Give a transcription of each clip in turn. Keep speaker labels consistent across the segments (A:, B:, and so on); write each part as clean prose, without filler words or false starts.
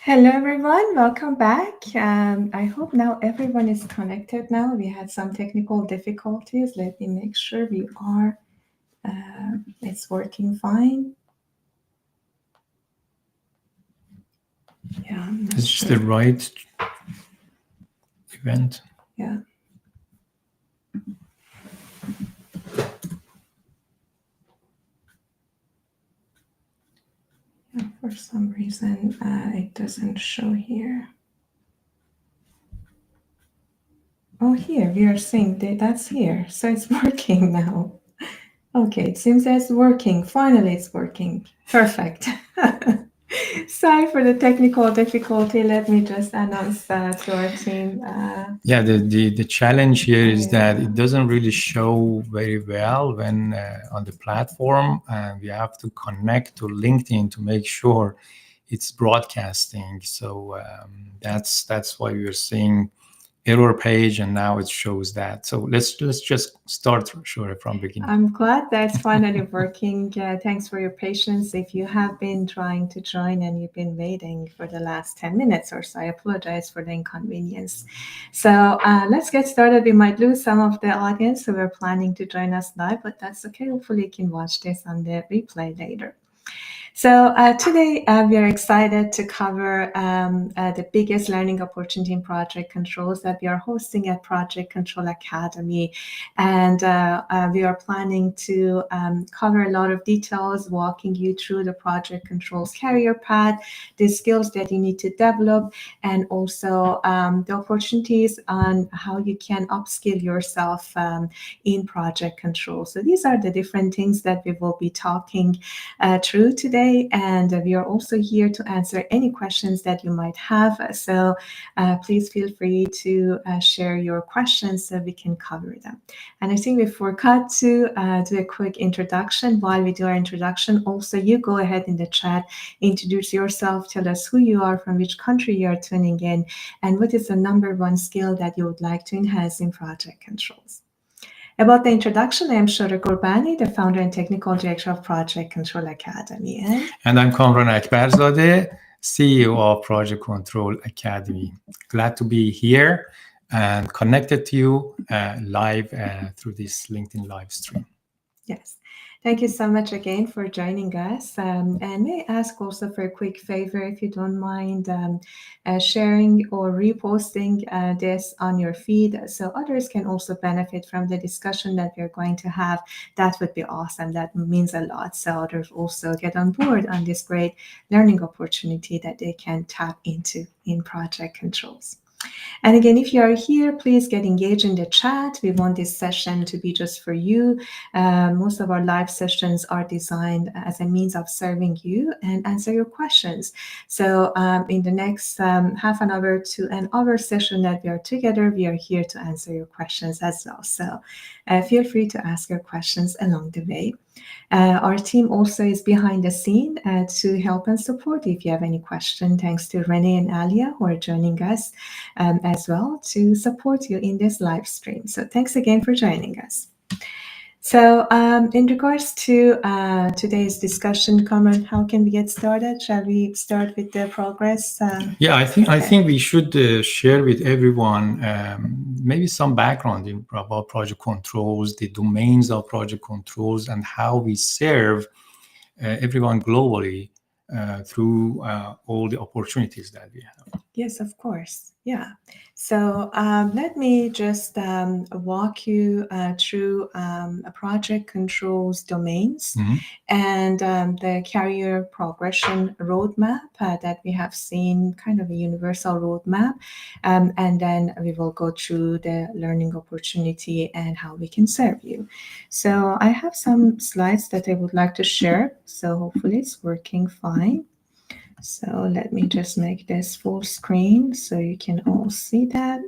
A: Hello, everyone. Welcome back. I hope now everyone is connected now. We had some technical difficulties. Let me make sure we are. It's working fine. Yeah, I'm not
B: It's
A: sure.
B: the right event.
A: Yeah. For some reason, it doesn't show here. Oh, here we are seeing that's here. So it's working now. Okay, it seems it's working. Finally, it's working. Perfect. Sorry for the technical difficulty. Let me just announce to our team.
B: Yeah, the challenge here is that it doesn't really show very well when on the platform, and we have to connect to LinkedIn to make sure it's broadcasting. So that's why we're seeing error page, and now it shows that. So let's just start from beginning.
A: I'm glad that's finally working. Thanks for your patience. If you have been trying to join and you've been waiting for the last 10 minutes or so, I apologize for the inconvenience. So let's get started. We might lose some of the audience who were planning to join us live, but that's okay. Hopefully you can watch this on the replay later. So today we are excited to cover the biggest learning opportunity in project controls that we are hosting at Project Control Academy. And we are planning to cover a lot of details, walking you through the project controls career path, the skills that you need to develop, and also the opportunities on how you can upskill yourself in project control. So these are the different things that we will be talking through today, and we are also here to answer any questions that you might have. So please feel free to share your questions so we can cover them. And I think we forgot to do a quick introduction. While we do our introduction, also you go ahead in the chat, introduce yourself, tell us who you are, from which country you are tuning in, and what is the number one skill that you would like to enhance in project controls. About the introduction, I am Shora Gurbani, the founder and technical director of Project Control Academy.
B: And I'm Kamran Akbarzadeh, CEO of Project Control Academy. Glad to be here and connected to you live through this LinkedIn live stream.
A: Yes. Thank you so much again for joining us. And may I ask also for a quick favor, if you don't mind sharing or reposting this on your feed so others can also benefit from the discussion that we're going to have. That would be awesome. That means a lot. So others also get on board on this great learning opportunity that they can tap into in project controls. And again, if you are here, please get engaged in the chat. We want this session to be just for you. Most of our live sessions are designed as a means of serving you and answer your questions. So in the next half an hour to an hour session that we are together, we are here to answer your questions as well. So feel free to ask your questions along the way. Our team also is behind the scene to help and support if you have any question. Thanks to Renee and Alia who are joining us as well to support you in this live stream. So thanks again for joining us. So in regards to today's discussion, Kamran, how can we get started? Shall we start with the progress?
B: Yeah, I think we should share with everyone maybe some background about project controls, the domains of project controls, and how we serve everyone globally through all the opportunities that we have.
A: Yes, of course. Yeah. So let me just walk you through a project controls domains and the career progression roadmap that we have seen, kind of a universal roadmap. And then we will go through the learning opportunity and how we can serve you. So I have some slides that I would like to share. So hopefully it's working fine. So let me just make this full screen so you can all see that.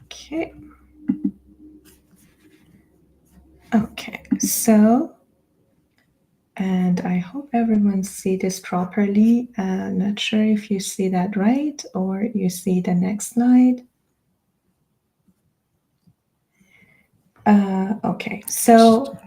A: Okay. Okay, so, and I hope everyone see this properly. Not sure if you see that right or you see the next slide. Okay, so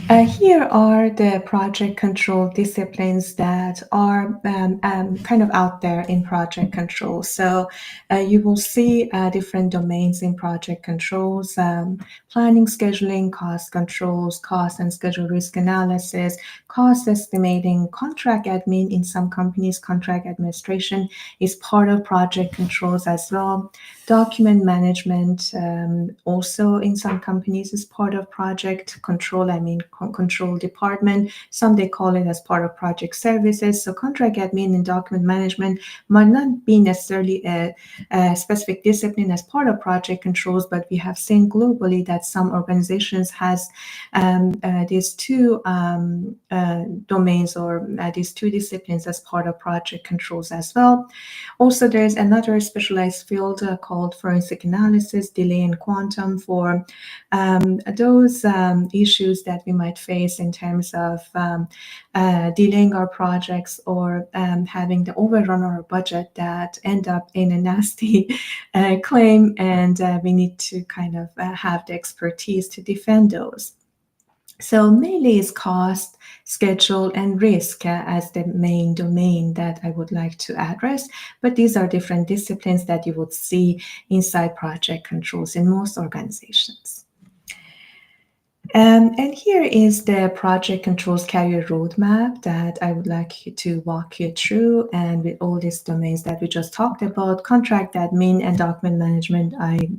A: Here are the project control disciplines that are kind of out there in project control. So you will see different domains in project controls: planning, scheduling, cost controls, cost and schedule risk analysis, cost estimating, contract admin. In some companies, contract administration is part of project controls as well. Document management, also in some companies, is part of project control. I mean, control department. Some they call it as part of project services. So contract admin and document management might not be necessarily a specific discipline as part of project controls, but we have seen globally that some organizations has these two domains or these two disciplines as part of project controls as well. Also, there's another specialized field called forensic analysis, delay and quantum for those issues that we might face in terms of delaying our projects or having the overrun our budget that end up in a nasty claim, and we need to kind of have the expertise to defend those. So mainly is cost, schedule, and risk as the main domain that I would like to address. But these are different disciplines that you would see inside project controls in most organizations. And here is the project controls career roadmap that I would like you to walk you through. And with all these domains that we just talked about, contract admin and document management, I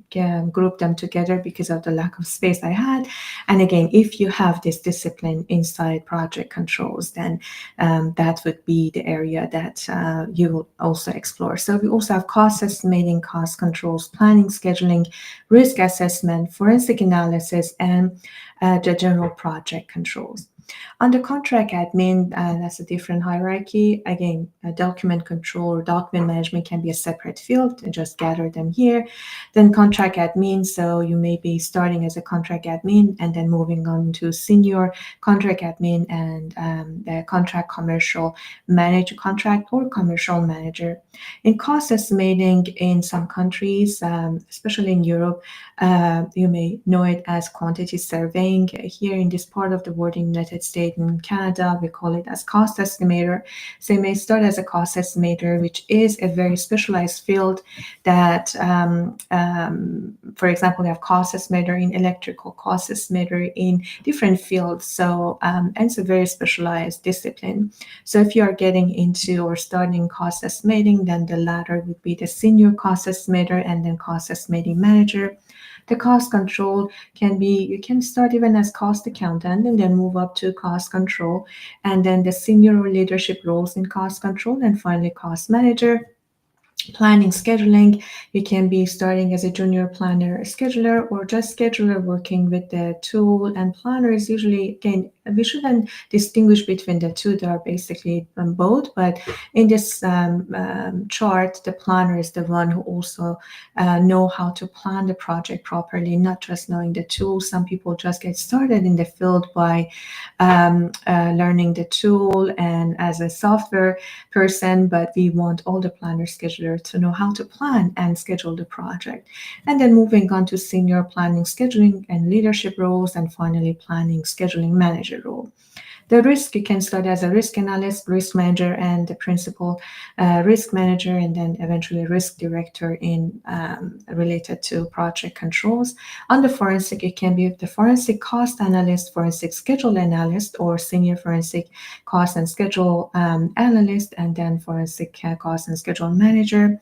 A: grouped them together because of the lack of space I had. And again, if you have this discipline inside project controls, then that would be the area that you will also explore. So we also have cost estimating, cost controls, planning, scheduling, risk assessment, forensic analysis, and the general project controls. Under contract admin, that's a different hierarchy. Again, document control or document management can be a separate field and just gather them here. Then contract admin, so you may be starting as a contract admin and then moving on to senior contract admin and the contract commercial manager, contract or commercial manager. In cost estimating in some countries, especially in Europe, you may know it as quantity surveying. Here in this part of the world, in the United States and Canada, we call it as cost estimator. So you may start as a cost estimator, which is a very specialized field that, for example, we have cost estimator in electrical, cost estimator in different fields. So, and it's a very specialized discipline. So if you are getting into or starting cost estimating, then the latter would be the senior cost estimator and then cost estimating manager. The cost control can be, you can start even as cost accountant and then move up to cost control, and then the senior leadership roles in cost control, and finally cost manager. Planning, scheduling, you can be starting as a junior planner, scheduler, or just scheduler working with the tool. And planner is usually, again, we shouldn't distinguish between the two. They are basically both, but in this chart, the planner is the one who also know how to plan the project properly, not just knowing the tool. Some people just get started in the field by learning the tool and as a software person, but we want all the planner scheduler to know how to plan and schedule the project. And then moving on to senior planning, scheduling, and leadership roles, and finally planning, scheduling manager role. The risk, you can start as a risk analyst, risk manager, and the principal risk manager, and then eventually risk director in related to project controls. On the forensic, it can be the forensic cost analyst, forensic schedule analyst, or senior forensic cost and schedule analyst, and then forensic cost and schedule manager.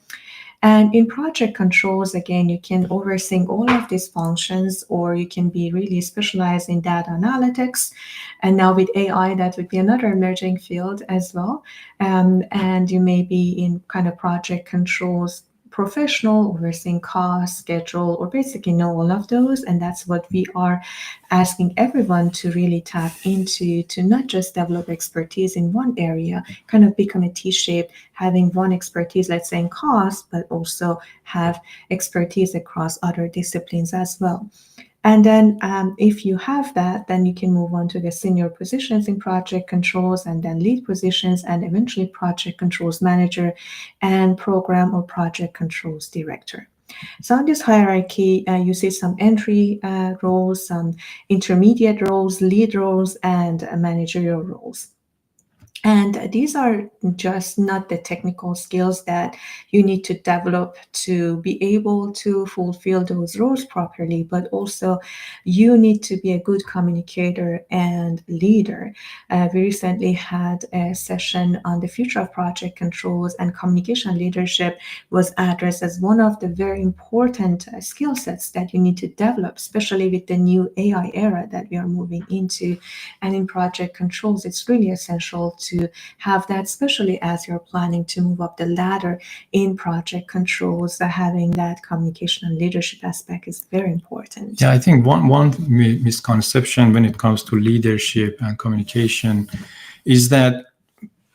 A: And in project controls, again, you can oversee all of these functions, or you can be really specialized in data analytics. And now with AI, that would be another emerging field as well. And you may be in kind of project controls professional, overseeing cost, schedule, or basically know all of those. And that's what we are asking everyone to really tap into, to not just develop expertise in one area, kind of become a T-shape, having one expertise, let's say in cost, but also have expertise across other disciplines as well. And then if you have that, then you can move on to the senior positions in project controls, and then lead positions, and eventually project controls manager and program or project controls director. So on this hierarchy, you see some entry roles, some intermediate roles, lead roles, and managerial roles. And these are just not the technical skills that you need to develop to be able to fulfill those roles properly, but also you need to be a good communicator and leader. We recently had a session on the future of project controls, and communication leadership was addressed as one of the very important skill sets that you need to develop, especially with the new AI era that we are moving into. And in project controls, it's really essential to have that, especially as you're planning to move up the ladder in project controls. Having that communication and leadership aspect is very important.
B: Yeah, I think one misconception when it comes to leadership and communication is that,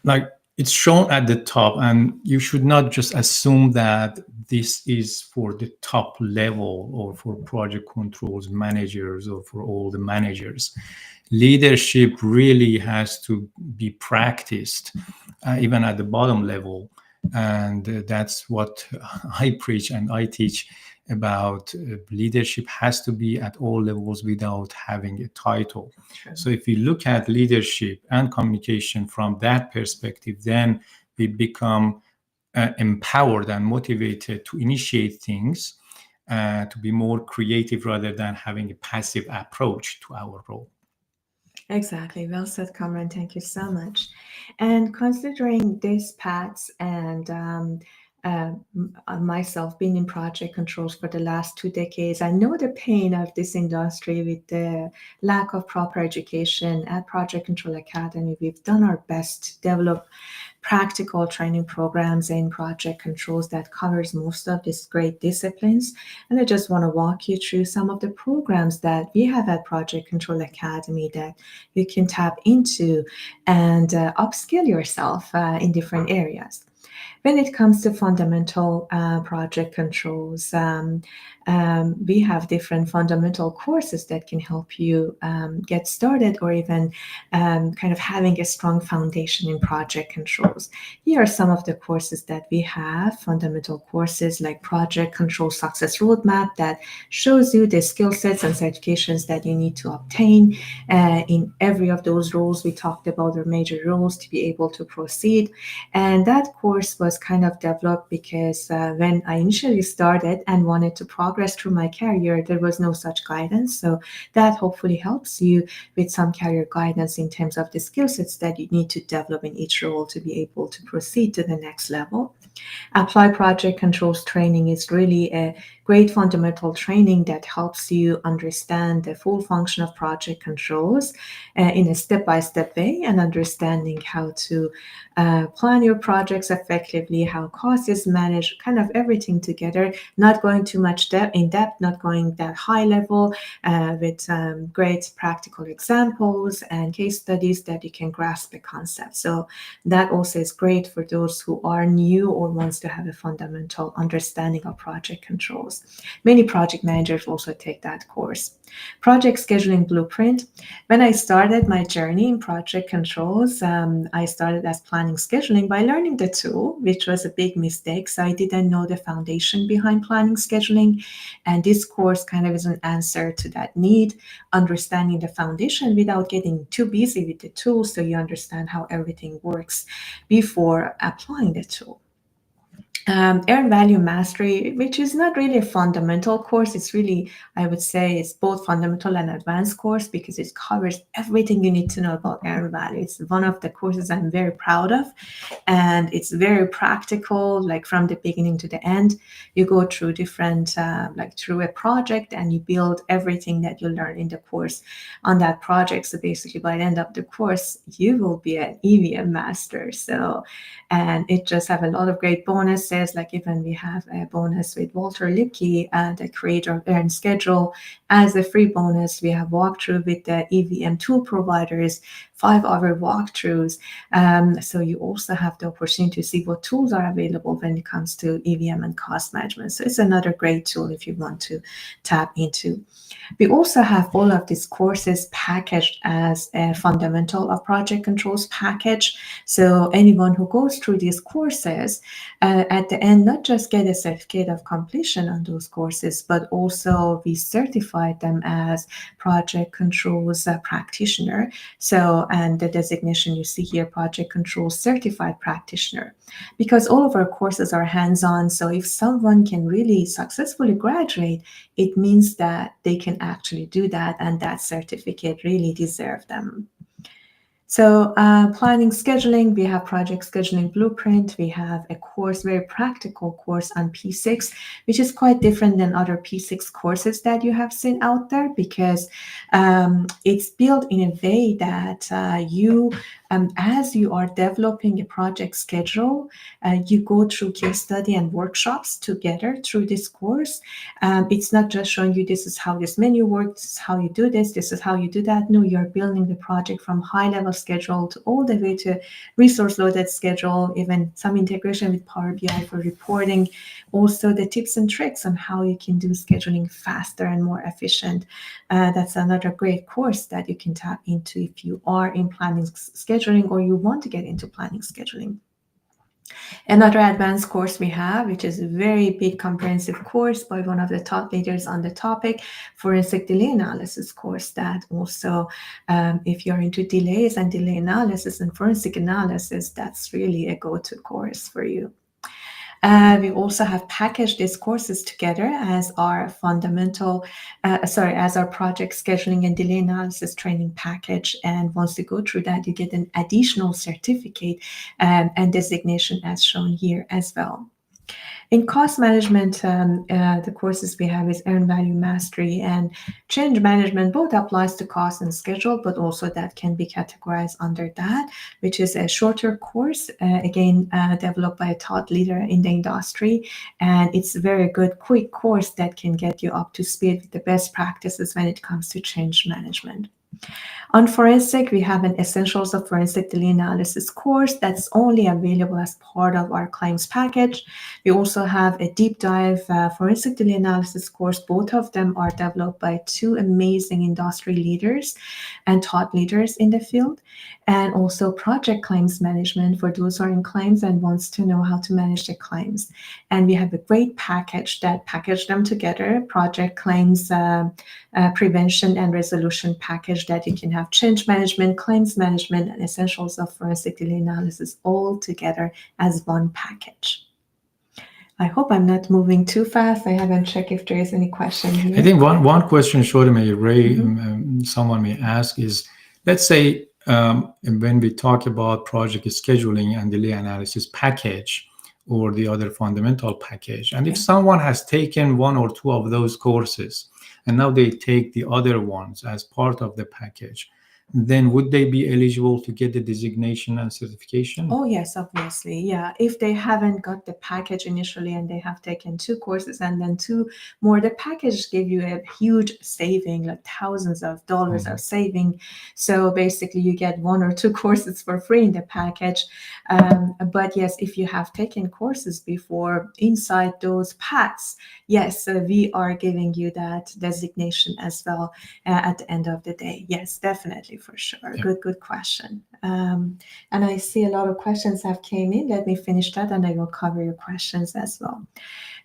B: like, it's shown at the top, and you should not just assume that this is for the top level or for project controls managers or for all the managers. Leadership really has to be practiced even at the bottom level, and that's what I preach and I teach about. Leadership has to be at all levels without having a title.
A: True.
B: So if we look at leadership and communication from that perspective, then we become empowered and motivated to initiate things, to be more creative rather than having a passive approach to our role.
A: Exactly. Well said, Cameron. Thank you so much. And considering these paths and myself being in project controls for the last 2 decades, I know the pain of this industry with the lack of proper education at Project Control Academy. We've done our best to develop practical training programs in project controls that covers most of these great disciplines. And I just want to walk you through some of the programs that we have at Project Control Academy that you can tap into and upskill yourself in different areas. When it comes to fundamental project controls, we have different fundamental courses that can help you get started, or even kind of having a strong foundation in project controls. Here are some of the courses that we have, fundamental courses like Project Control Success Roadmap that shows you the skill sets and certifications that you need to obtain in every of those roles we talked about, or major roles, to be able to proceed. And that course was kind of developed because when I initially started and wanted to progress through my career, there was no such guidance. So that hopefully helps you with some career guidance in terms of the skill sets that you need to develop in each role to be able to proceed to the next level. Apply project controls training is really a great fundamental training that helps you understand the full function of project controls in a step-by-step way, and understanding how to plan your projects effectively, how cost is managed, kind of everything together, not going too much in depth, not going that high level, with great practical examples and case studies that you can grasp the concept. So that also is great for those who are new or wants to have a fundamental understanding of project controls. Many project managers also take that course. Project Scheduling Blueprint. When I started my journey in project controls, I started as planning scheduling by learning the tool, which was a big mistake. So I didn't know the foundation behind planning scheduling. And this course kind of is an answer to that need, understanding the foundation without getting too busy with the tool, so you understand how everything works before applying the tool. Earn Value Mastery, which is not really a fundamental course. It's really, I would say, it's both fundamental and advanced course because it covers everything you need to know about earned value. It's one of the courses I'm very proud of, and it's very practical, like from the beginning to the end. You go through different, like through a project, and you build everything that you learn in the course on that project. So basically, by the end of the course, you will be an EVM master. So, and it just have a lot of great bonuses. Like even we have a bonus with Walter Lipke, the creator of Earn Schedule. As a free bonus, we have walkthrough with the EVM tool providers, 5-hour walkthroughs. So you also have the opportunity to see what tools are available when it comes to EVM and cost management. So it's another great tool if you want to tap into. We also have all of these courses packaged as a fundamental of project controls package. So anyone who goes through these courses at the end, not just get a certificate of completion on those courses, but also we certified them as project controls practitioner. So, and the designation you see here, project controls certified practitioner, because all of our courses are hands-on. So if someone can really successfully graduate, it means that they can actually do that, and that certificate really deserves them. So planning scheduling, we have project scheduling blueprint. We have a course, very practical course on P6, which is quite different than other P6 courses that you have seen out there, because it's built in a way that as you are developing a project schedule, you go through case study and workshops together through this course. It's not just showing you this is how this menu works, this is how you do this is how you do that. No, you're building the project from high level schedule to all the way to resource loaded schedule, even some integration with Power BI for reporting. Also the tips and tricks on how you can do scheduling faster and more efficient. That's another great course that you can tap into if you are in planning scheduling or you want to get into planning scheduling. Another advanced course we have, which is a very big comprehensive course by one of the top leaders on the topic, forensic delay analysis course, that also, if you're into delays and delay analysis and forensic analysis, that's really a go-to course for you. We also have packaged these courses together as our as our project scheduling and delay analysis training package. And once you go through that, you get an additional certificate and designation as shown here as well. In cost management, the courses we have is Earned Value Mastery and Change Management. Both applies to cost and schedule, but also that can be categorized under that, which is a shorter course, again, developed by a thought leader in the industry. And it's a very good, quick course that can get you up to speed with the best practices when it comes to change management. On forensic, we have an Essentials of Forensic Delay Analysis course that's only available as part of our claims package. We also have a deep dive forensic delay analysis course. Both of them are developed by two amazing industry leaders and thought leaders in the field. And also project claims management for those who are in claims and wants to know how to manage the claims. And we have a great package that packaged them together, project claims prevention and resolution package, that you can have change management, claims management, and Essentials of Forensic Delay Analysis all together as one package. I hope I'm not moving too fast. I haven't checked if there is any question here.
B: I think one question, Shorty, Ray, someone may ask is, let's say when we talk about project scheduling and delay analysis package or the other fundamental package, and if someone has taken one or two of those courses and now they take the other ones as part of the package, then would they be eligible to get the designation and certification?
A: Oh, yes, obviously. Yeah. If they haven't got the package initially and they have taken two courses and then two more, the package give you a huge saving, like thousands of dollars of saving. So basically you get one or two courses for free in the package. But yes, if you have taken courses before inside those packs, yes, we are giving you that designation as well at the end of the day. Yes, definitely, for sure. Yeah. Good question. And I see a lot of questions have came in. Let me finish that and I will cover your questions as well.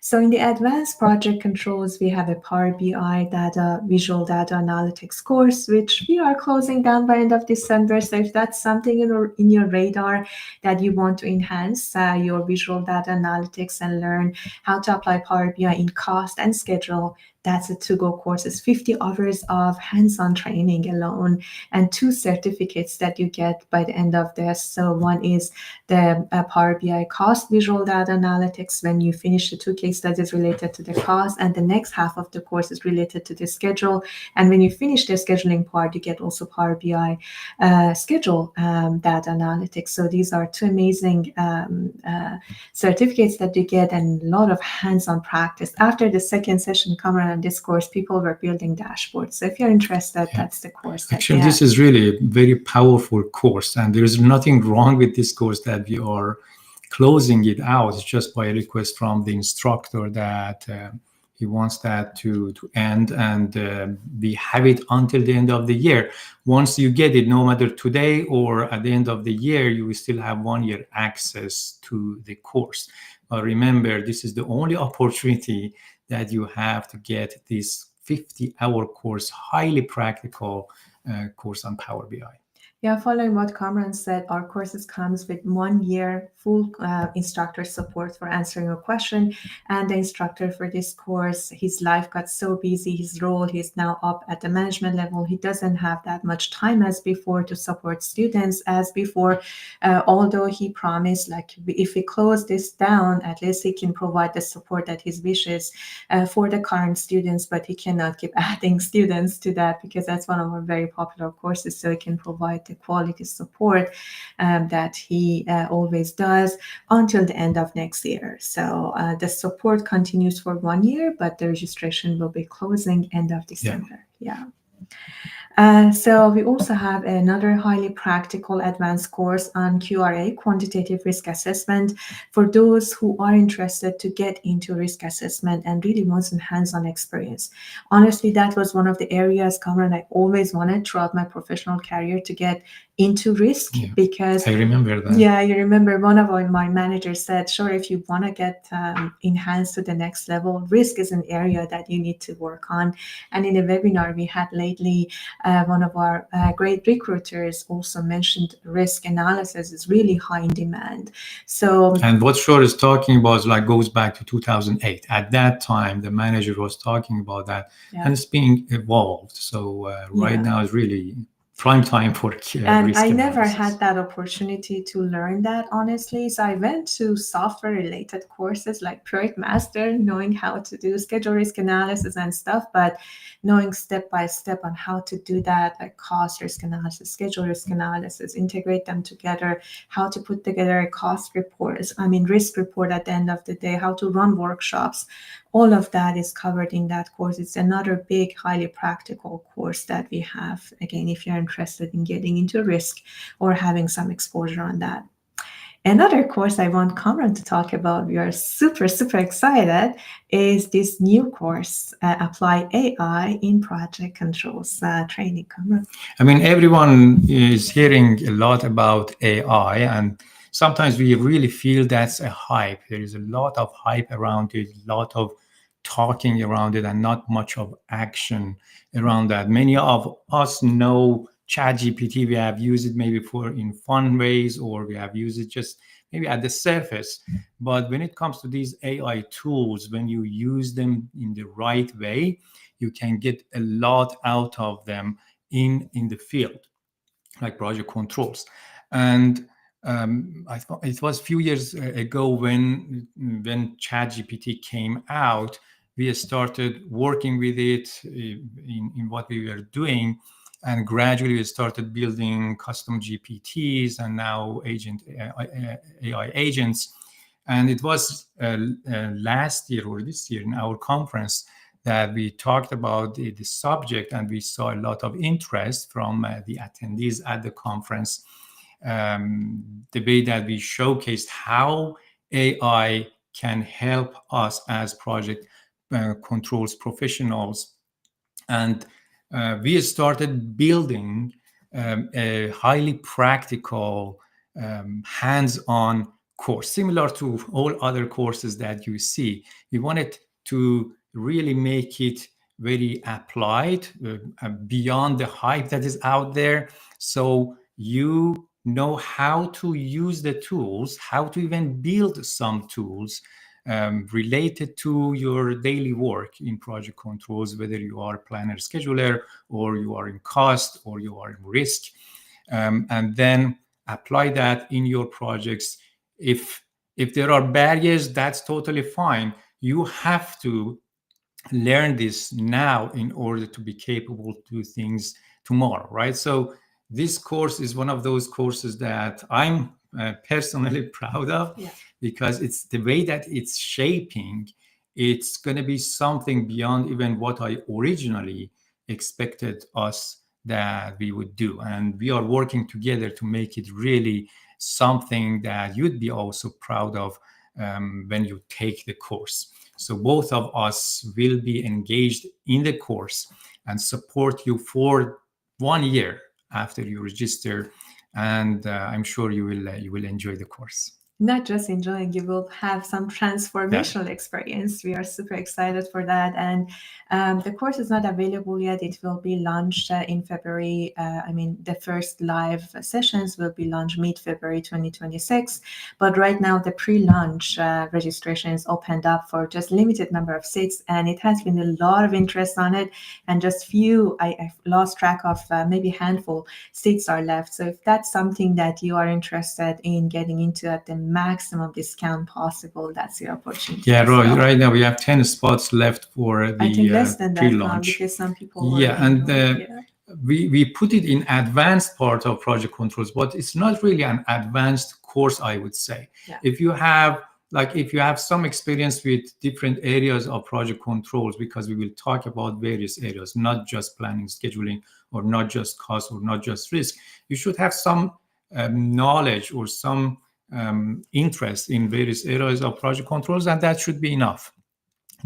A: So in the advanced project controls, we have a Power BI data, visual data analytics course, which we are closing down by end of December. So if that's something in your radar that you want to enhance your visual data analytics and learn how to apply Power BI in cost and schedule, that's a to-go course. It's 50 hours of hands-on training alone and 2 certificates that you get by the end of this. So one is the Power BI cost visual data analytics when you finish the 2 case studies related to the cost, and the next half of the course is related to the schedule. And when you finish the scheduling part, you get also Power BI schedule data analytics. So these are 2 amazing certificates that you get and a lot of hands-on practice. After the second session, come around this course, people were building dashboards. So if you're interested, that's the course that
B: Actually,
A: we
B: this
A: have.
B: is really a very powerful course, and there is nothing wrong with this course that we are closing it out. It's just by request from the instructor that he wants that to end, and we have it until the end of the year. Once you get it, no matter today or at the end of the year, you will still have 1 year access to the course. But remember, this is the only opportunity that you have to get this 50-hour course, highly practical course on Power BI.
A: Yeah, following what Kamran said, our courses comes with 1 year full instructor support for answering your question. And the instructor for this course, his life got so busy, his role, he's now up at the management level. He doesn't have that much time as before to support students as before. Although he promised, like, if we close this down, at least he can provide the support that he wishes for the current students, but he cannot keep adding students to that because that's one of our very popular courses. So he can provide the quality support that he always does until the end of next year. So the support continues for 1 year, but the registration will be closing end of December. Yeah. So we also have another highly practical advanced course on QRA, quantitative risk assessment, for those who are interested to get into risk assessment and really want some hands-on experience. Honestly, that was one of the areas, Cameron, I always wanted throughout my professional career to get into risk, because
B: I remember that.
A: Yeah, you remember one of my managers said, sure, if you want to get enhanced to the next level, risk is an area that you need to work on. And in a webinar we had lately, one of our great recruiters also mentioned risk analysis is really high in demand. So,
B: and what Shore is talking about goes back to 2008. At that time, the manager was talking about that, and it's being evolved. So right now is really prime time for
A: and
B: risk
A: I never
B: analysis.
A: had that opportunity to learn that, honestly. So I went to software related courses like Project Master, knowing how to do schedule risk analysis and stuff, but knowing step by step on how to do that, like cost risk analysis, schedule risk analysis, integrate them together, how to put together a cost report, risk report at the end of the day, how to run workshops. All of that is covered in that course. It's another big, highly practical course that we have, again, if you're interested in getting into risk or having some exposure on that. Another course I want Kamran to talk about, we are super, super excited, is this new course, Apply AI in Project Controls training. Kamran.
B: Everyone is hearing a lot about AI, and sometimes we really feel that's a hype. There is a lot of hype around it, a lot of talking around it, and not much of action around that. Many of us know ChatGPT. We have used it maybe in fun ways, or we have used it just maybe at the surface. But when it comes to these AI tools, when you use them in the right way, you can get a lot out of them in the field, like project controls. And I thought it was a few years ago when ChatGPT came out, we started working with it in what we were doing, and gradually we started building custom GPTs and now AI agents. And it was last year or this year in our conference that we talked about the subject, and we saw a lot of interest from the attendees at the conference. The way that we showcased how AI can help us as project controls professionals. And we started building a highly practical, hands-on course, similar to all other courses that you see. We wanted to really make it very applied, beyond the hype that is out there. So you know how to use the tools, how to even build some tools related to your daily work in project controls, whether you are planner scheduler or you are in cost or you are in risk, and then apply that in your projects. If there are barriers, that's totally fine. You have to learn this now in order to be capable to do things tomorrow, right? So this course is one of those courses that I'm personally proud of, because it's the way that it's shaping it's going to be something beyond even what I originally expected us that we would do. And we are working together to make it really something that you'd be also proud of when you take the course. So both of us will be engaged in the course and support you for 1 year after you register, and I'm sure you will enjoy the course.
A: Not just enjoying, you will have some
B: Yeah.
A: transformational experience. We are super excited for that. And the course is not available yet. It will be launched in February. I mean, the first live sessions will be launched mid-February 2026. But right now, the pre-launch registration is opened up for just limited number of seats. And it has been a lot of interest on it. And just few, I've lost track of maybe handful seats are left. So if that's something that you are interested in getting into at the maximum discount possible, that's your opportunity.
B: Yeah,
A: as well.
B: right now we have 10 spots left for
A: I think
B: the
A: less than that now,
B: pre-launch.
A: because some people
B: Yeah,
A: already
B: and
A: enrolled. Yeah.
B: we put it in advanced part of project controls, but it's not really an advanced course, I would say.
A: Yeah.
B: If you have some experience with different areas of project controls, because we will talk about various areas, not just planning, scheduling, or not just cost, or not just risk, you should have some knowledge or some interest in various areas of project controls, and that should be enough.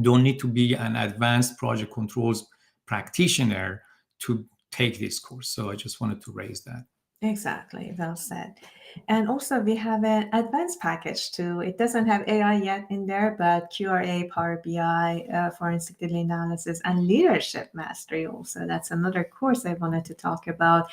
B: Don't need to be an advanced project controls practitioner to take this course. So I just wanted to raise that.
A: Exactly, well said. And also we have an advanced package too. It doesn't have AI yet in there, but QRA, Power BI, forensic data analysis, and leadership mastery also. That's another course I wanted to talk about.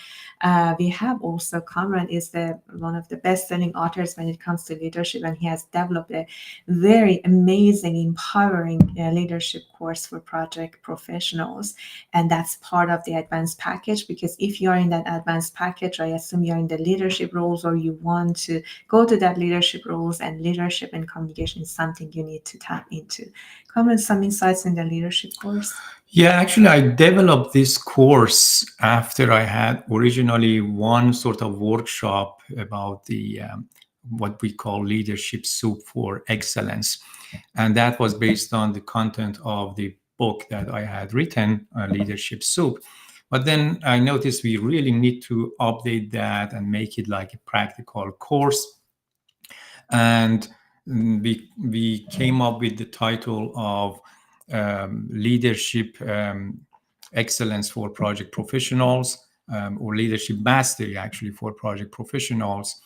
A: We have also Kamran is one of the best-selling authors when it comes to leadership, and he has developed a very amazing, empowering leadership course for project professionals. And that's part of the advanced package, because if you are in that advanced package, I assume you're in the leadership roles, or you want to go to that leadership roles, and leadership and communication is something you need to tap into. Comment some insights in the leadership course.
B: Yeah, actually, I developed this course after I had originally one sort of workshop about the what we call leadership soup for excellence, and that was based on the content of the book that I had written, Leadership Soup. But then I noticed we really need to update that and make it like a practical course. And we came up with the title of Leadership Excellence for Project Professionals, or Leadership Mastery, actually, for project professionals.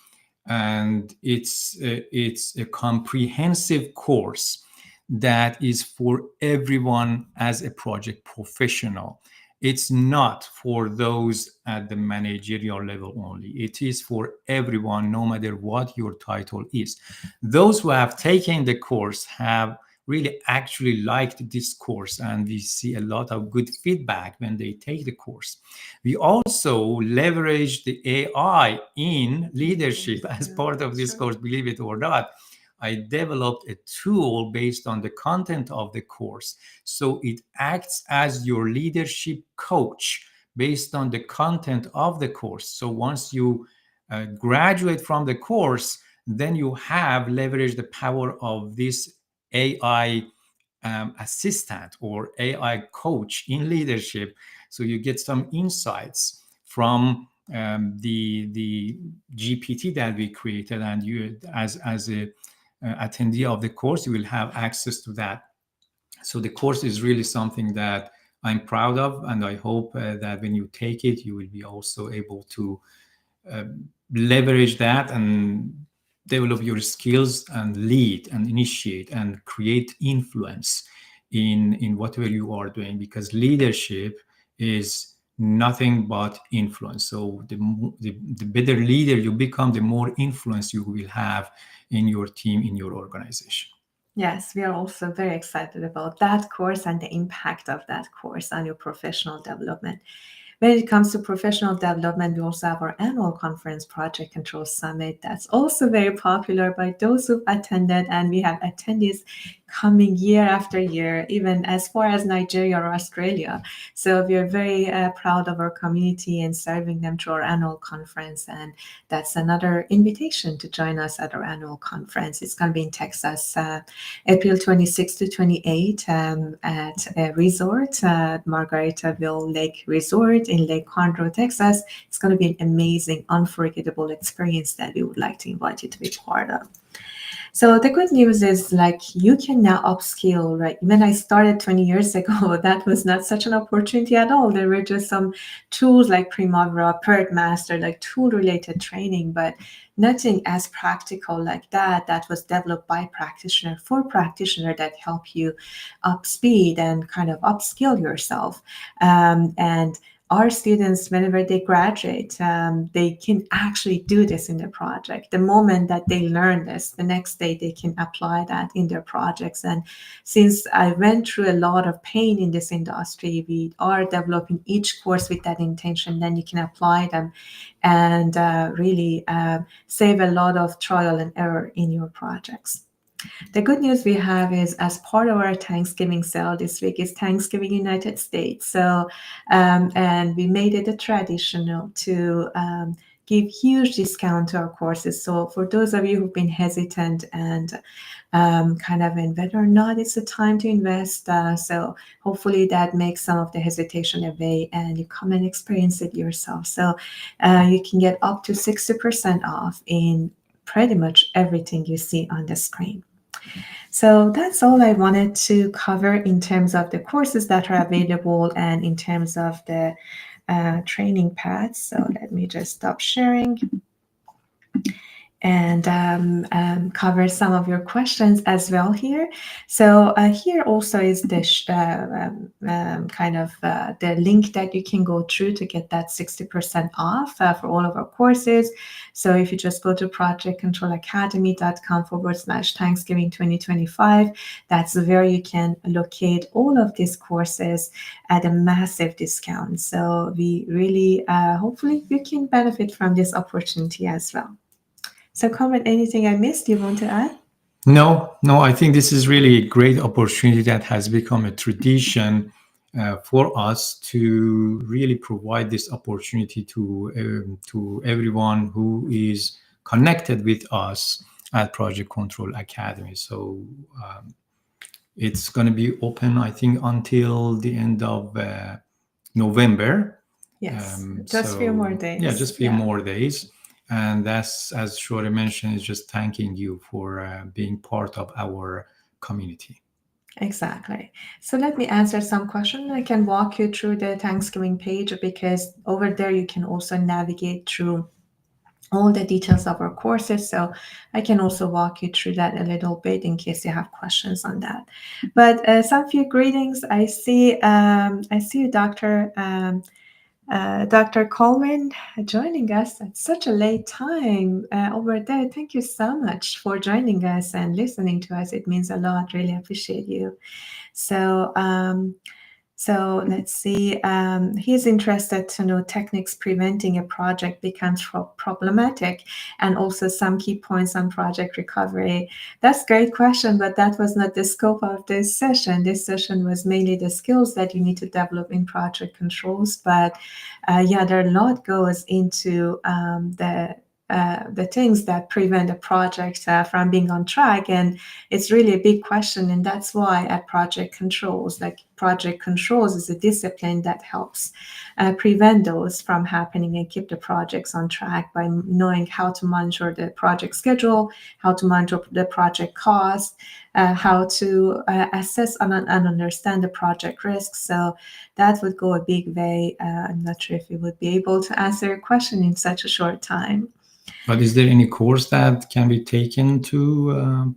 B: And it's a comprehensive course that is for everyone as a project professional. It's not for those at the managerial level only. It is for everyone, no matter what your title is. Those who have taken the course have really actually liked this course, and we see a lot of good feedback when they take the course. We also leverage the AI in leadership as part of this course, believe it or not. I developed a tool based on the content of the course. So it acts as your leadership coach based on the content of the course. So once you graduate from the course, then you have leveraged the power of this AI assistant or AI coach in leadership. So you get some insights from the GPT that we created, and you, as a attendee of the course, you will have access to that. So the course is really something that I'm proud of, and I hope that when you take it, you will be also able to leverage that and develop your skills and lead and initiate and create influence in whatever you are doing, because leadership is nothing but influence. So the better leader you become, the more influence you will have in your team, in your organization.
A: Yes, we are also very excited about that course and the impact of that course on your professional development. When it comes to professional development, we also have our annual conference, Project Control Summit. That's also very popular by those who've attended, and we have attendees coming year after year, even as far as Nigeria or Australia. So we are very proud of our community and serving them through our annual conference. And that's another invitation to join us at our annual conference. It's going to be in Texas, April 26 to 28 at a resort, Margaritaville Lake Resort in Lake Conroe, Texas. It's going to be an amazing, unforgettable experience that we would like to invite you to be part of. So the good news is like you can now upskill, right? When I started 20 years ago, that was not such an opportunity at all. There were just some tools like Primavera, Perk Master, like tool related training, but nothing as practical like that was developed by practitioner for practitioner that help you up speed and kind of upskill yourself. And our students, whenever they graduate, they can actually do this in their project. The moment that they learn this, the next day they can apply that in their projects. And since I went through a lot of pain in this industry, we are developing each course with that intention. Then you can apply them and really save a lot of trial and error in your projects. The good news we have is as part of our Thanksgiving sale this week is Thanksgiving United States. So, and we made it a traditional to give huge discount to our courses. So for those of you who've been hesitant and kind of in whether or not it's the time to invest, so hopefully that makes some of the hesitation away and you come and experience it yourself. So you can get up to 60% off in pretty much everything you see on the screen. So that's all I wanted to cover in terms of the courses that are available and in terms of the training paths. So let me just stop sharing and cover some of your questions as well here. So here also is the the link that you can go through to get that 60% off for all of our courses. So if you just go to projectcontrolacademy.com/Thanksgiving 2025, that's where you can locate all of these courses at a massive discount. So we really, hopefully you can benefit from this opportunity as well. So, Carmen, anything I missed you want to add?
B: No, I think this is really a great opportunity that has become a tradition for us to really provide this opportunity to everyone who is connected with us at Project Control Academy. So it's going to be open, I think, until the end of November.
A: Yes, just a few more days.
B: Yeah, just a few more days. And that's, as Shore mentioned, is just thanking you for being part of our community.
A: Exactly. So let me answer some questions. I can walk you through the Thanksgiving page because over there you can also navigate through all the details of our courses. So I can also walk you through that a little bit in case you have questions on that. But some few greetings. I see you, Dr. Dr. Colwyn joining us at such a late time over there. Thank you so much for joining us and listening to us. It means a lot. Really appreciate you. So let's see. He's interested to know techniques preventing a project becomes problematic and also some key points on project recovery. That's a great question, but that was not the scope of this session. This session was mainly the skills that you need to develop in project controls. But yeah, there a lot goes into the things that prevent a project from being on track. And it's really a big question. And that's why at Project Controls, like Project Controls is a discipline that helps prevent those from happening and keep the projects on track by knowing how to monitor the project schedule, how to monitor the project cost, how to assess and understand the project risks. So that would go a big way. I'm not sure if we would be able to answer your question in such a short time.
B: But is there any course that can be taken to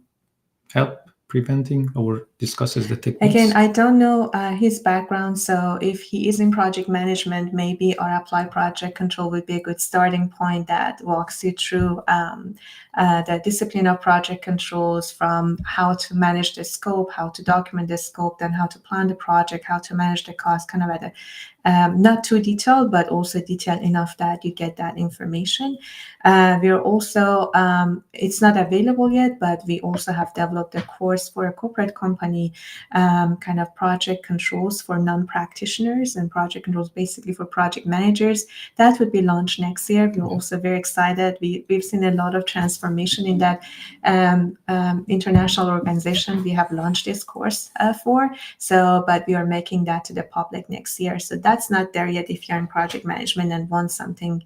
B: help preventing or discusses the techniques?
A: Again, I don't know his background, so if he is in project management, maybe our apply project control would be a good starting point that walks you through the discipline of project controls, from how to manage the scope, how to document the scope, then how to plan the project, how to manage the cost, kind of at a not too detailed, but also detailed enough that you get that information. We're also, it's not available yet, but we also have developed a course for a corporate company, kind of project controls for non-practitioners and project controls basically for project managers. That would be launched next year. We're also very excited. We've seen a lot of transformation in that international organization we have launched this course for. So, but we are making that to the public next year. So that's not there yet if you're in project management and want something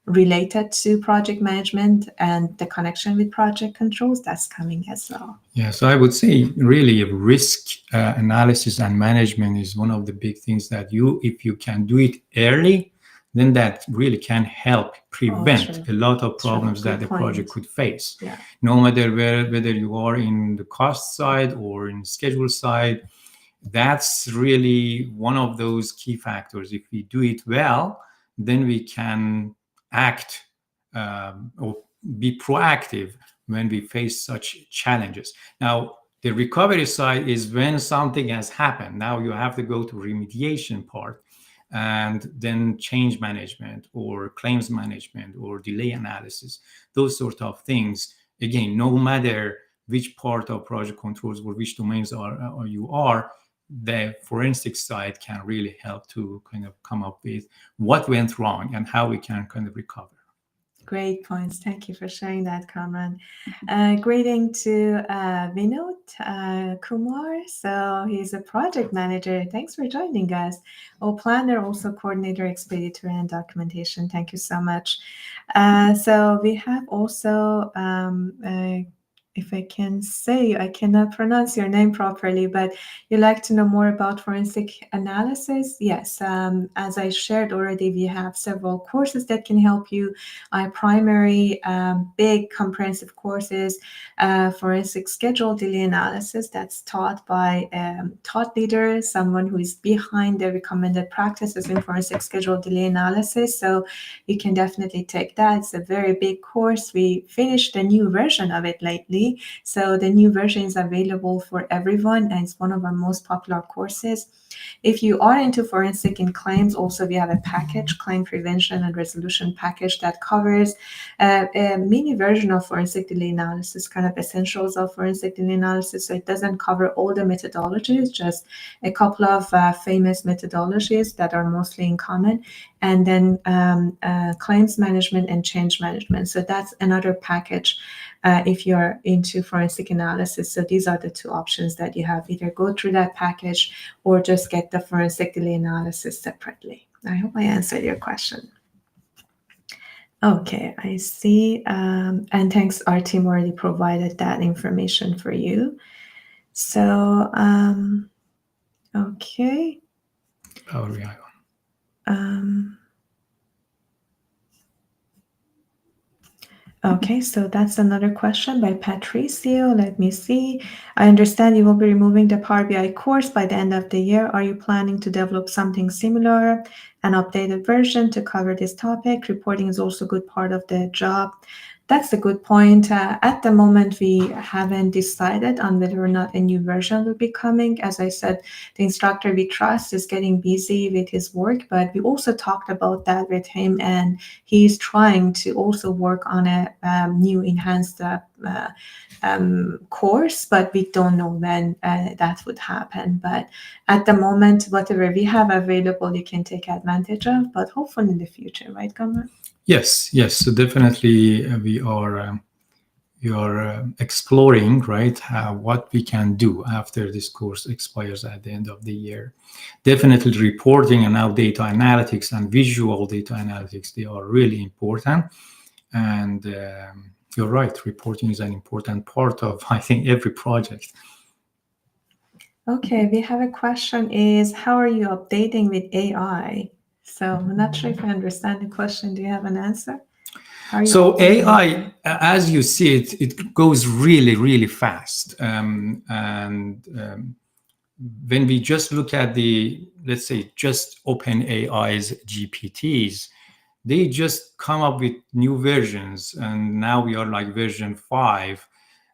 A: related to project management and the connection with project controls, that's coming as well.
B: Yeah, so I would say really risk analysis and management is one of the big things that if you can do it early, then that really can help prevent a lot of problems that the project could face.
A: Yeah.
B: No matter whether you are in the cost side or in schedule side, that's really one of those key factors. If we do it well, then we can act or be proactive when we face such challenges. Now, the recovery side is when something has happened. Now you have to go to remediation part, and then change management or claims management or delay analysis, those sort of things. Again, no matter which part of project controls or which domains you are, the forensic side can really help to kind of come up with what went wrong and how we can kind of recover.
A: Great points. Thank you for sharing that, Kamran. Greeting to Vinod Kumar. So he's a project manager. Thanks for joining us. Planner, also coordinator, expeditor, and documentation. Thank you so much. So we have also, if I can say, I cannot pronounce your name properly, but you like to know more about forensic analysis? Yes. As I shared already, we have several courses that can help you. Our primary big comprehensive courses, forensic schedule delay analysis, that's taught by thought leader, someone who is behind the recommended practices in forensic schedule delay analysis. So you can definitely take that. It's a very big course. We finished a new version of it lately. So the new version is available for everyone, and it's one of our most popular courses. If you are into forensic and claims, also we have a package, claim prevention and resolution package, that covers a mini version of forensic delay analysis, kind of essentials of forensic delay analysis. So it doesn't cover all the methodologies, just a couple of famous methodologies that are mostly in common, and then claims management and change management. So that's another package if you're into forensic analysis. So these are the two options that you have. Either go through that package or just get the forensic delay analysis separately. I hope I answered your question. Okay, I see. And thanks, our team already provided that information for you. So, okay.
B: Power BI.
A: Okay, so that's another question by Patricio. Let me see. I understand you will be removing the Power BI course by the end of the year. Are you planning to develop something similar, an updated version to cover this topic? Reporting is also a good part of the job. That's a good point. At the moment, we haven't decided on whether or not a new version will be coming. As I said, the instructor we trust is getting busy with his work, but we also talked about that with him, and he's trying to also work on a new enhanced course, but we don't know when that would happen. But at the moment, whatever we have available, you can take advantage of, but hopefully in the future, right, Kamran?
B: Yes. So definitely we are exploring, right, what we can do after this course expires at the end of the year. Definitely reporting and now data analytics and visual data analytics, they are really important. And you're right, reporting is an important part of, I think, every project.
A: Okay, we have a question is, how are you updating with AI? So I'm not sure if I understand the question. Do you have an answer?
B: So AI, as you see it, it goes really, really fast. When we just look at the, let's say, just OpenAI's GPTs, they just come up with new versions. And now we are like version 5.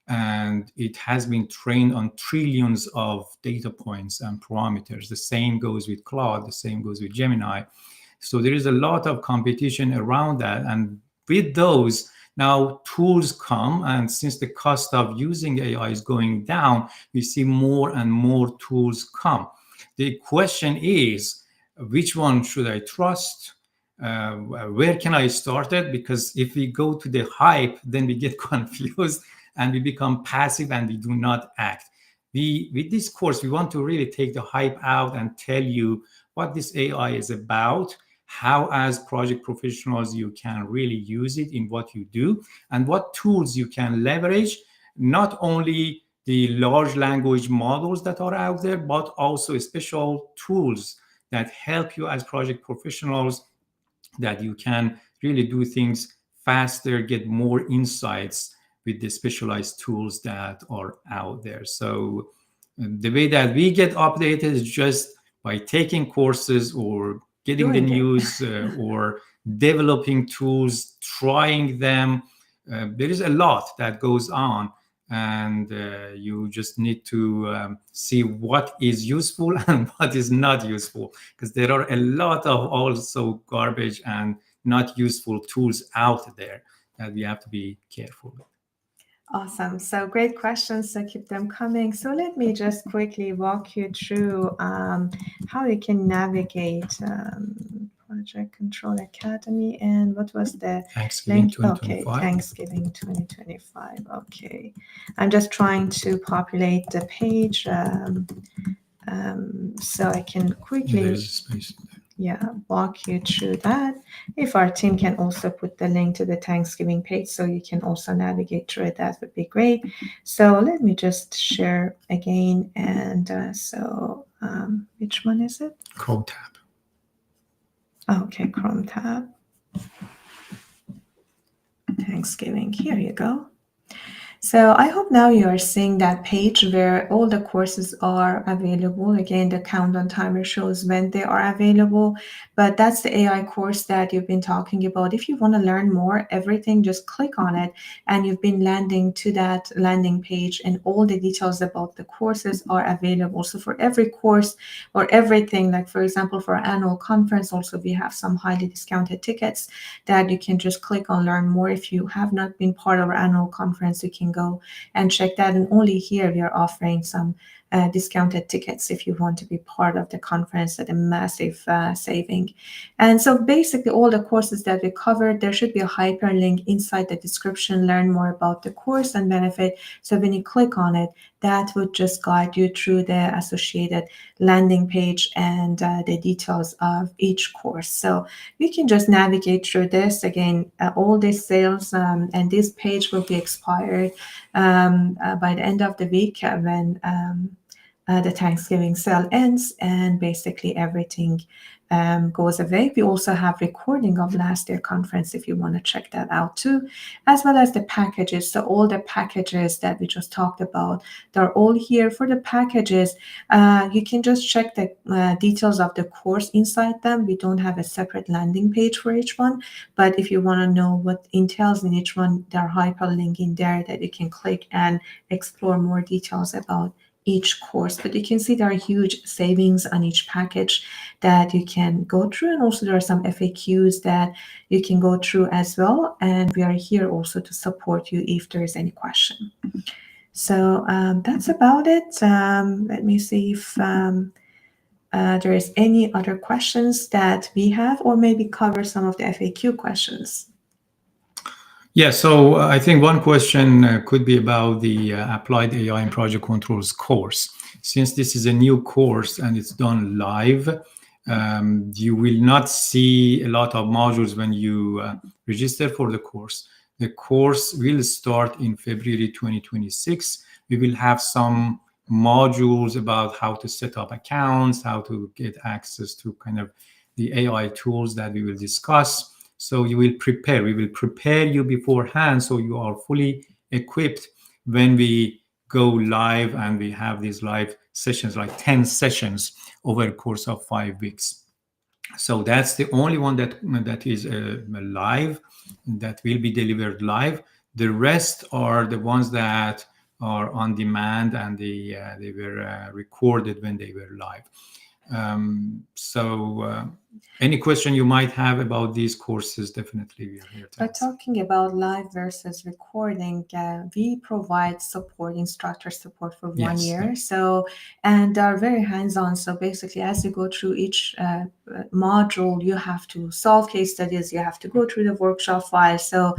B: And it has been trained on trillions of data points and parameters. The same goes with Claude, the same goes with Gemini. So there is a lot of competition around that. And with those, now tools come. And since the cost of using AI is going down, we see more and more tools come. The question is, which one should I trust? Where can I start it? Because if we go to the hype, then we get confused and we become passive and we do not act. With this course, we want to really take the hype out and tell you what this AI is about, how as project professionals you can really use it in what you do, and what tools you can leverage, not only the large language models that are out there, but also special tools that help you as project professionals, that you can really do things faster, get more insights with the specialized tools that are out there. So the way that we get updated is just by taking courses or getting the news or developing tools, trying them. There is a lot that goes on, and you just need to see what is useful and what is not useful, because there are a lot of also garbage and not useful tools out there that we have to be careful with.
A: Awesome. So great questions. So keep them coming. So let me just quickly walk you through how you can navigate Project Control Academy. And what was the
B: Thanksgiving
A: link?
B: 2025.
A: Okay, Thanksgiving 2025. Okay. I'm just trying to populate the page so I can quickly.
B: There's a space.
A: Walk you through that. If our team can also put the link to the Thanksgiving page so you can also navigate through it, that would be great. So let me just share again. And which one is it?
B: Chrome tab.
A: Okay, Chrome tab. Thanksgiving. Here you go. So I hope now you are seeing that page where all the courses are available. Again, the countdown timer shows when they are available, but that's the AI course that you've been talking about. If you want to learn more, everything, just click on it and you've been landing to that landing page, and all the details about the courses are available. So for every course or everything, like for example, for our annual conference, also we have some highly discounted tickets that you can just click on learn more. If you have not been part of our annual conference, you can go and check that. And only here we are offering some discounted tickets if you want to be part of the conference at a massive saving. And so basically all the courses that we covered, there should be a hyperlink inside the description, learn more about the course and benefit. So when you click on it, that would just guide you through the associated landing page and the details of each course. So you can just navigate through this. Again, all these sales and this page will be expired by the end of the week when the Thanksgiving sale ends, and basically everything goes away. We also have recording of last year conference if you want to check that out too, as well as the packages. So all the packages that we just talked about, they're all here. For the packages, you can just check the details of the course inside them. We don't have a separate landing page for each one, but if you want to know what entails in each one, there are hyperlink in there that you can click and explore more details about each course. But you can see there are huge savings on each package that you can go through, and also there are some FAQs that you can go through as well, and we are here also to support you if there is any question. So that's about it. Let me see if there is any other questions that we have, or maybe cover some of the FAQ questions.
B: Yeah, so I think one question could be about the Applied AI in Project Controls course. Since this is a new course and it's done live, you will not see a lot of modules when you register for the course. The course will start in February 2026. We will have some modules about how to set up accounts, how to get access to kind of the AI tools that we will discuss. So you will prepare. We will prepare you beforehand so you are fully equipped when we go live, and we have these live sessions, like 10 sessions over a course of 5 weeks. So that's the only one that is live, that will be delivered live. The rest are the ones that are on demand, and they were recorded when they were live. Any question you might have about these courses, definitely we are here to
A: But
B: answer.
A: talking about live versus recording, we provide support, instructor support for 1 year.
B: Yes.
A: So, and are very hands-on. So basically, as you go through each module, you have to solve case studies, you have to go through the workshop file. So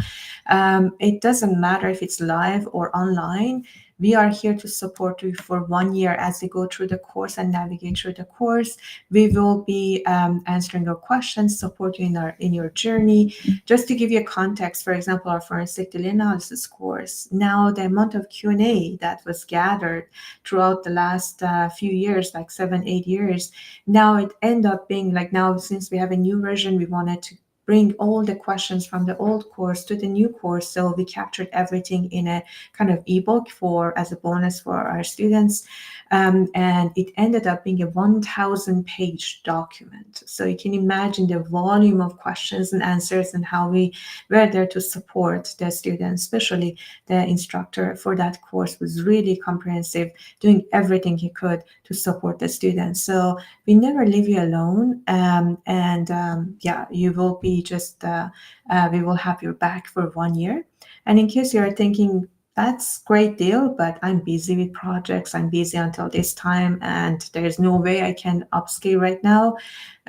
A: it doesn't matter if it's live or online. We are here to support you for 1 year as you go through the course and navigate through the course. We will be answering your questions, support you in your journey. Just to give you a context, for example, our forensic delay analysis course, now the amount of Q&A that was gathered throughout the last few years, like 7, 8 years, now it end up being like, now since we have a new version, we wanted to bring all the questions from the old course to the new course. So we captured everything in a kind of ebook for as a bonus for our students. And it ended up being a 1,000-page document. So you can imagine the volume of questions and answers, and how we were there to support the students, especially the instructor for that course was really comprehensive, doing everything he could to support the students. So we never leave you alone. Yeah, you will be we will have your back for 1 year. And in case you're thinking, that's great deal, but I'm busy with projects, I'm busy until this time, and there's no way I can upscale right now.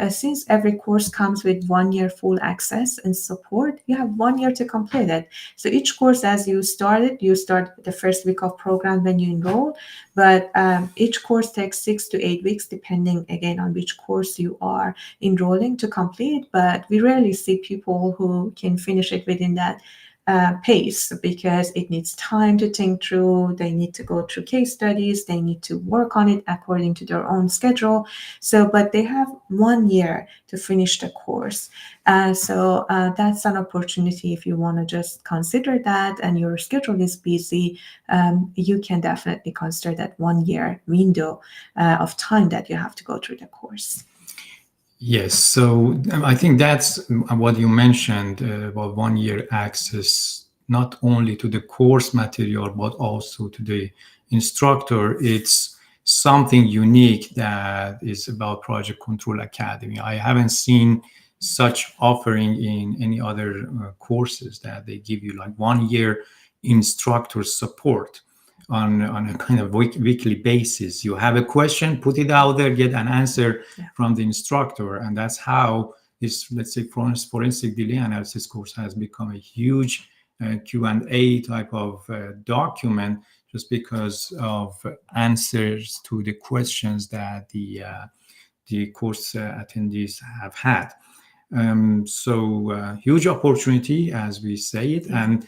A: Since every course comes with 1 year full access and support, you have 1 year to complete it. So each course, as you start the first week of program when you enroll, but each course takes 6 to 8 weeks, depending again on which course you are enrolling to complete. But we rarely see people who can finish it within that pace, because it needs time to think through. They need to go through case studies, they need to work on it according to their own schedule. So, but they have 1 year to finish the course. That's an opportunity. If you want to just consider that and your schedule is busy, you can definitely consider that 1 year window of time that you have to go through the course.
B: Yes, so I think that's what you mentioned about 1 year access, not only to the course material, but also to the instructor. It's something unique that is about Project Control Academy. I haven't seen such offering in any other courses, that they give you like 1 year instructor support on a kind of weekly basis. You have a question, put it out there, get an answer from the instructor. And that's how this, let's say, forensic delay analysis course has become a huge Q&A type of document, just because of answers to the questions that the course attendees have had. Huge opportunity, as we say it. And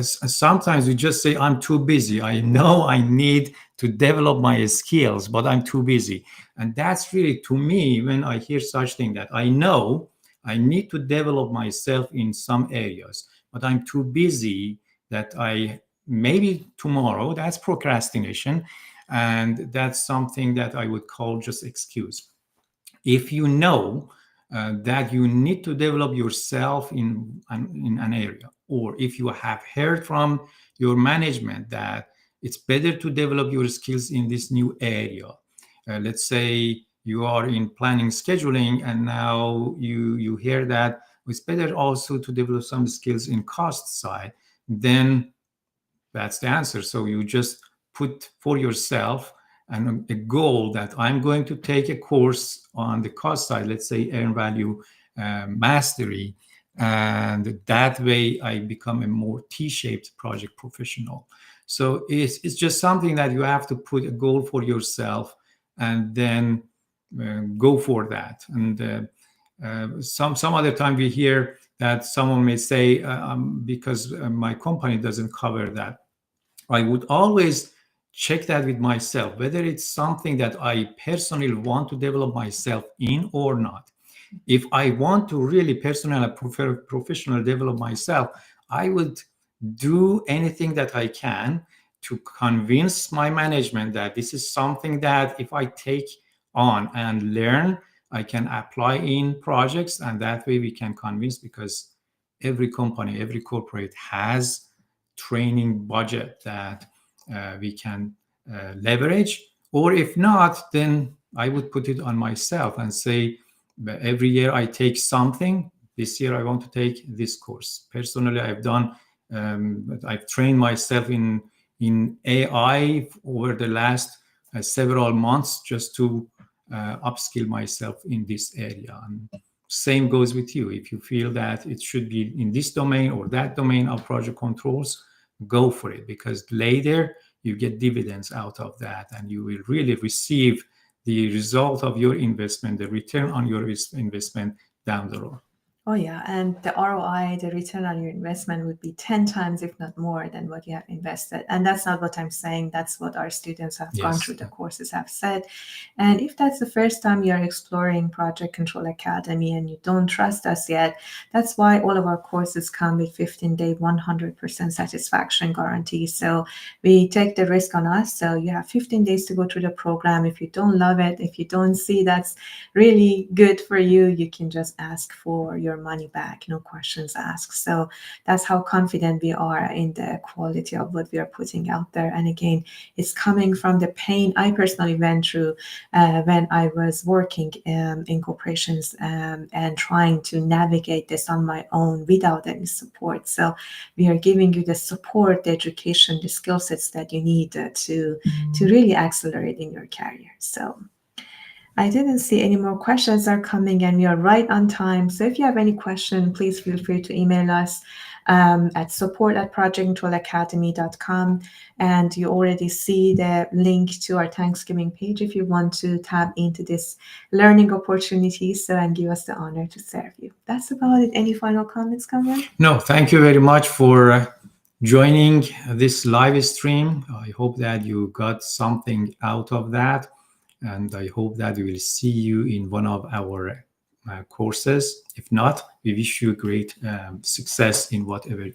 B: sometimes we just say, I'm too busy. I know I need to develop my skills, but I'm too busy. And that's really, to me, when I hear such thing, that I know I need to develop myself in some areas, but I'm too busy, that I maybe tomorrow, that's procrastination. And that's something that I would call just excuse. If you know that you need to develop yourself in an area, or if you have heard from your management that it's better to develop your skills in this new area, let's say you are in planning scheduling, and now you hear that it's better also to develop some skills in cost side, then that's the answer. So you just put for yourself and a goal that I'm going to take a course on the cost side, let's say earn value mastery, and that way I become a more T-shaped project professional. So it's just something that you have to put a goal for yourself, and then go for that. And some other time we hear that someone may say, because my company doesn't cover that. I would always check that with myself, whether it's something that I personally want to develop myself in or not. If I want to really personal and professional develop myself, I would do anything that I can to convince my management that this is something that if I take on and learn, I can apply in projects, and that way we can convince, because every company, every corporate has training budget that we can leverage. Or if not, then I would put it on myself and say, every year I take something. This year I want to take this course. Personally, I've trained myself in AI over the last several months just to upskill myself in this area. And same goes with you. If you feel that it should be in this domain or that domain of project controls, go for it, because later you get dividends out of that, and you will really receive the result of your investment, the return on your investment down the road.
A: Oh, yeah. And the ROI, the return on your investment, would be 10 times, if not more, than what you have invested. And that's not what I'm saying. That's what our students have gone through the courses have said. And if that's the first time you're exploring Project Control Academy and you don't trust us yet, that's why all of our courses come with 15-day, 100% satisfaction guarantee. So we take the risk on us. So you have 15 days to go through the program. If you don't love it, if you don't see that's really good for you, you can just ask for your money back, no questions asked. So that's how confident we are in the quality of what we are putting out there. And again, it's coming from the pain I personally went through when I was working in corporations and trying to navigate this on my own without any support. So we are giving you the support, the education, the skill sets that you need to really accelerate in your career. So I didn't see any more questions are coming, and we are right on time. So if you have any question, please feel free to email us at support@projectcontrolacademy.com. And you already see the link to our Thanksgiving page if you want to tap into this learning opportunity. So, and give us the honor to serve you. That's about it. Any final comments, Kamran?
B: No, thank you very much for joining this live stream. I hope that you got something out of that. And I hope that we will see you in one of our courses. If not, we wish you great success in whatever